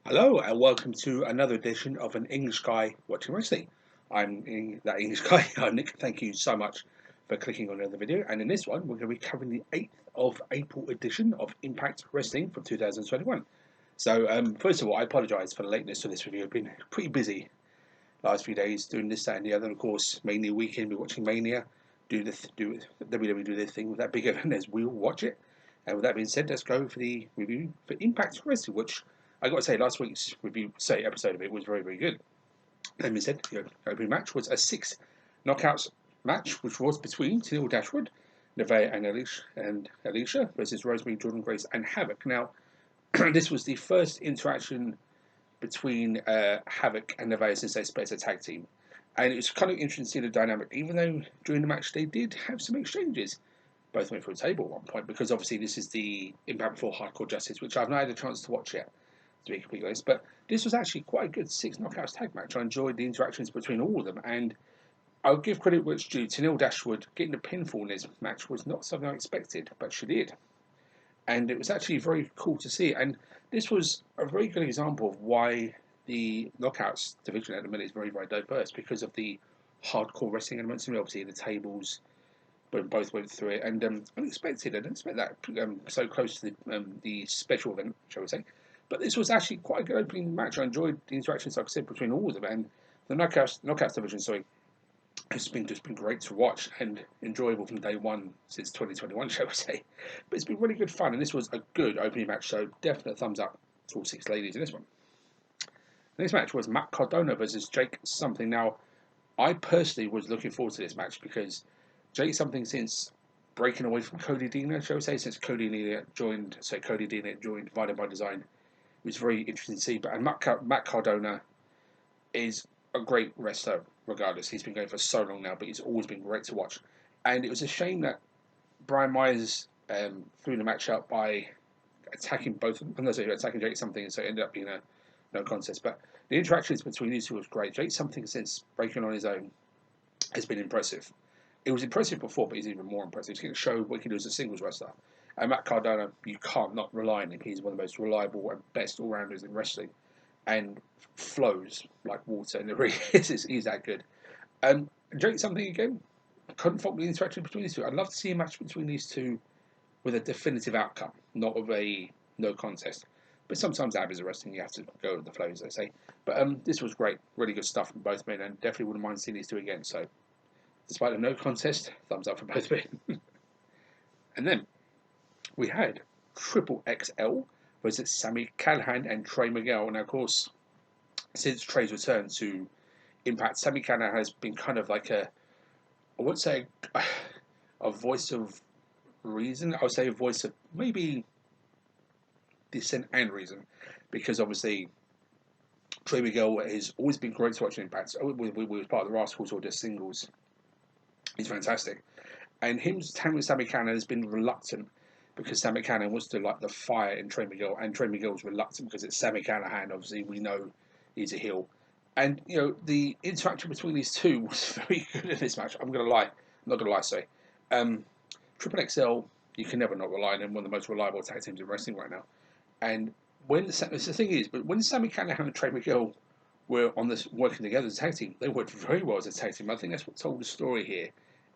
Hello and welcome to another edition of An English Guy Watching Wrestling. That English guy. I'm Nick. Thank you so much for clicking on another video. And in this one, we're going to be covering the 8th of April edition of Impact Wrestling from 2021. So, first of all, I apologise for the lateness of this review. I've been pretty busy last few days doing this, that, and the other. And of course, mainly weekend, we're watching Mania. WWE do their thing with that big event as we'll watch it. And with that being said, let's go for the review for Impact Wrestling, which I got to say, last week's episode of it was very, very good. That being said, the opening match was a 6 knockouts match, which was between Tennille Dashwood, Nevaeh and Alicia versus Rosemary, Jordan Grace, and Havoc. Now, this was the first interaction between Havoc and Nevaeh since they split as a tag team. And it was kind of interesting to see the dynamic, even though during the match they did have some exchanges. Both went for a table at one point, because obviously this is the Impact Before Hardcore Justice, which I've not had a chance to watch yet, to be completely honest. But this was actually quite a good 6 knockouts tag match. I enjoyed the interactions between all of them, and I'll give credit where it's due. Tennille Dashwood getting the pinfall in this match was not something I expected, but she did. And it was actually very cool to see. And this was a very good example of why the knockouts division at the minute is very, very diverse, because of the hardcore wrestling elements. And obviously the tables, but both went through it, and unexpected. I didn't expect that so close to the special event, shall we say. But this was actually quite a good opening match. I enjoyed the interactions, like I said, between all of them, and the knockouts division. Sorry, it's been just been great to watch and enjoyable from day one since 2021, shall we say. But it's been really good fun, and this was a good opening match. So definite thumbs up to all 6 ladies in this one. The next match was Matt Cardona versus Jake Something. Now, I personally was looking forward to this match because Jake Something, since breaking away from Cody Deaner, shall we say, since Cody Deaner joined Divided by Design, it was very interesting to see. But and Matt Cardona is a great wrestler, regardless. He's been going for so long now, but he's always been great to watch. And it was a shame that Brian Myers threw the match out by attacking Jake Something, and so it ended up being a no contest. But the interactions between these two was great. Jake Something, since breaking on his own, has been impressive. It was impressive before, but he's even more impressive. He's going to show what he can do as a singles wrestler. And Matt Cardona, you can't not rely on him. He's one of the most reliable and best all-rounders in wrestling, and flows like water. And it really is. He's that good. Jake Something again. Couldn't fault the interaction between these two. I'd love to see a match between these two with a definitive outcome, not of a no contest. But sometimes that happens in wrestling. You have to go with the flow, as they say. But this was great. Really good stuff from both men, and definitely wouldn't mind seeing these two again. So, despite the no contest, thumbs up for both men. And then we had Triple XL versus Sami Callihan and Trey Miguel. Now, of course, since Trey's return to Impact, Sami Callihan has been kind of like I would say, a voice of reason. I would say a voice of maybe dissent and reason, because obviously Trey Miguel has always been great to watch in Impact. We was part of the Rascals or just singles. He's fantastic. And him with Sami Callihan has been reluctant, because Sami Callihan wants to light the fire in Trey Miguel, and Trey Miguel's reluctant because it's Sami Callihan. Obviously, we know he's a heel. And the interaction between these two was very good in this match. I'm gonna lie, not gonna lie, sorry. Triple XL, you can never not rely on him. One of the most reliable tag teams in wrestling right now. And when the thing is, but when Sami Callihan and Trey Miguel were on this working together as a tag team, they worked very well as a tag team. I think that's what told the story here.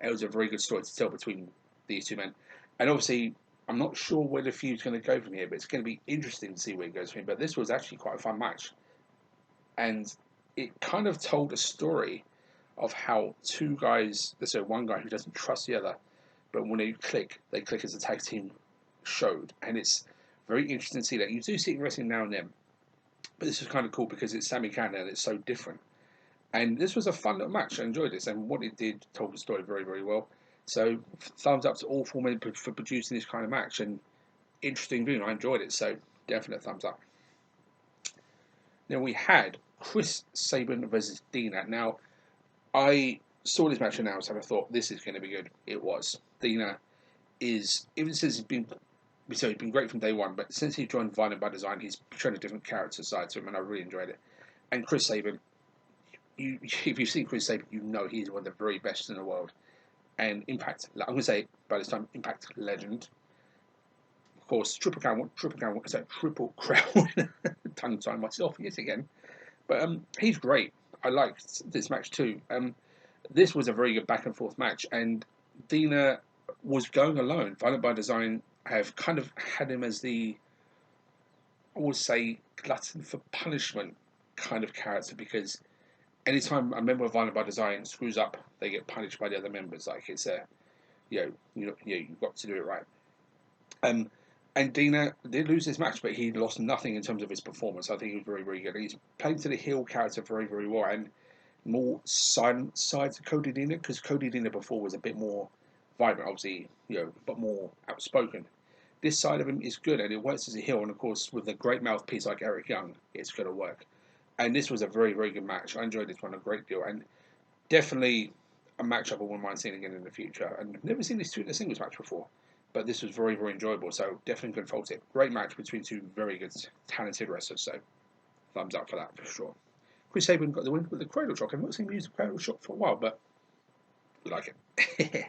It was a very good story to tell between these two men. And obviously, I'm not sure where the feud's going to go from here, but it's going to be interesting to see where it goes from here. But this was actually quite a fun match, and it kind of told a story of how two guys, so one guy who doesn't trust the other, but when they click as a tag team showed. And it's very interesting to see that. You do see it in wrestling now and then, but this is kind of cool because it's Sami Callihan and it's so different. And this was a fun little match. I enjoyed this, and what it did told the story very, very well. So thumbs up to all 4 men for producing this kind of match, and interesting viewing. I enjoyed it, so definite thumbs up. Then we had Chris Sabin versus Dina. Now, I saw this match announced and I thought this is going to be good. It was. Dina is, even since he's been great from day one, but since he joined Violent by Design, he's shown a different character side to him, and I really enjoyed it. And Chris Sabin, if you've seen Chris Sabin, you know he's one of the very best in the world. And Impact, I'm going to say by this time, Impact legend. course, triple crown winner. Tongue tie myself yet again. But he's great. I liked this match too. This was a very good back and forth match, and Dina was going alone. Violent by Design have kind of had him as the, I would say, glutton for punishment kind of character, because anytime a member of Violent by Design screws up, they get punished by the other members. Like it's a, you've got to do it right. Um, and Dina did lose this match, but he lost nothing in terms of his performance. I think he was very, very good. He's playing to the heel character very, very well, and more silent side to Cody Dina, because Cody Dina before was a bit more vibrant, obviously, but more outspoken. This side of him is good, and it works as a heel, and of course, with a great mouthpiece like Eric Young, it's going to work. And this was a very, very good match. I enjoyed this one a great deal, and definitely a matchup I wouldn't mind seeing again in the future. And I've never seen these two in a singles match before, but this was very, very enjoyable. So definitely couldn't fault it. Great match between two very good, talented wrestlers. So thumbs up for that for sure. Chris Sabin got the win with the cradle shock. I've not seen him use the cradle shock for a while, but we like it.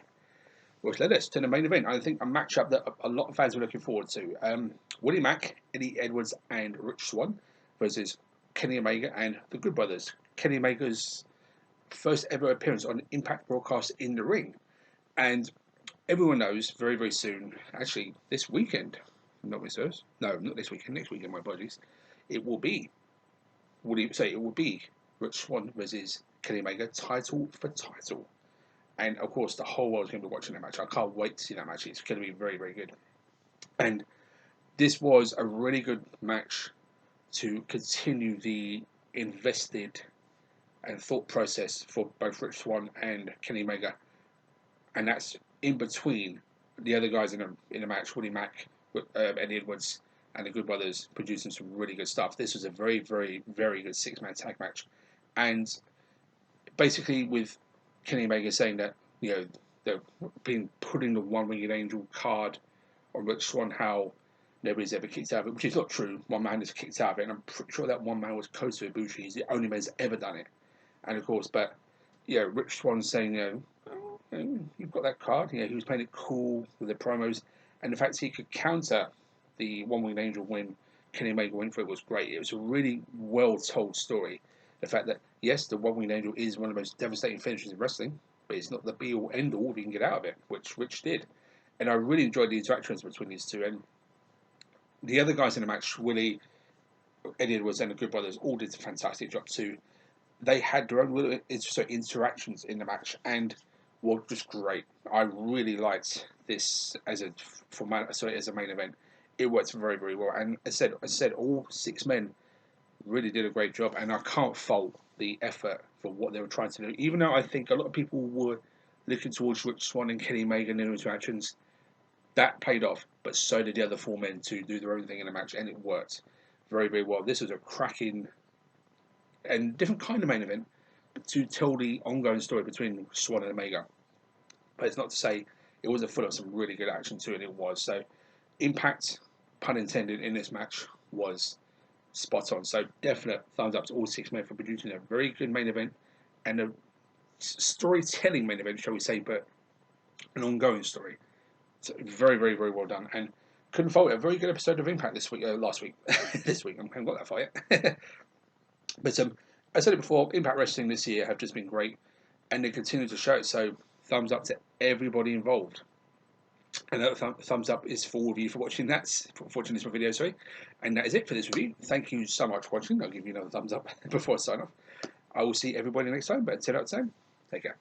Which led us to the main event. I think a matchup that a lot of fans were looking forward to. Willie Mack, Eddie Edwards, and Rich Swann versus Kenny Omega and the Good Brothers. Kenny Omega's first ever appearance on Impact broadcast in the ring. And everyone knows very, very soon, actually this weekend, not this Thursday, no, not this weekend, next weekend, my apologies, it will be, it will be Rich Swann versus Kenny Omega, title for title. And of course, the whole world's going to be watching that match. I can't wait to see that match. It's going to be very, very good. And this was a really good match to continue the invested and thought process for both Rich Swann and Kenny Omega. And that's in between the other guys in the match, Willie Mack, Eddie Edwards, and the Good Brothers, producing some really good stuff. This was a very, very, very good six-man tag match. And basically with Kenny Omega saying that, they've been putting the one-winged angel card on Rich Swann, how nobody's ever kicked out of it, which is not true. One man has kicked out of it, and I'm pretty sure that one man was Kota Ibushi. He's the only man who's ever done it. And of course, but Rich Swann saying, you've got that card. He was playing it cool with the promos, and the fact he could counter the one-winged angel when Kenny Omega went for it was great. It was a really well-told story. The fact that, yes, the one-winged angel is one of the most devastating finishes in wrestling, but it's not the be-all, end-all if you can get out of it, which Rich did. And I really enjoyed the interactions between these two. And the other guys in the match, Willie, Eddie Edwards, and the Good Brothers, all did a fantastic job too. They had their own little interactions in the match, and were just great. I really liked this as a main event. It worked very, very well. And as I said, all six men really did a great job, and I can't fault the effort for what they were trying to do. Even though I think a lot of people were looking towards Rich Swann and Kenny Omega in their interactions, that paid off, but so did the other four men to do their own thing in the match, and it worked very, very well. This was a cracking and different kind of main event to tell the ongoing story between Swann and Omega. But it's not to say it wasn't full of some really good action too, and it was. So, impact, pun intended, in this match was spot on. So definite thumbs up to all six men for producing a very good main event and a storytelling main event, shall we say, but an ongoing story. So very, very, very well done. And couldn't fault it. A very good episode of Impact this week, last week. This week, I haven't got that far yet. But I said it before, Impact Wrestling this year have just been great, and they continue to show it. So thumbs up to everybody involved. And that thumbs up is for all of you for watching this video, sorry. And that is it for this review. Thank you so much for watching. I'll give you another thumbs up before I sign off. I will see everybody next time, but until that time, take care.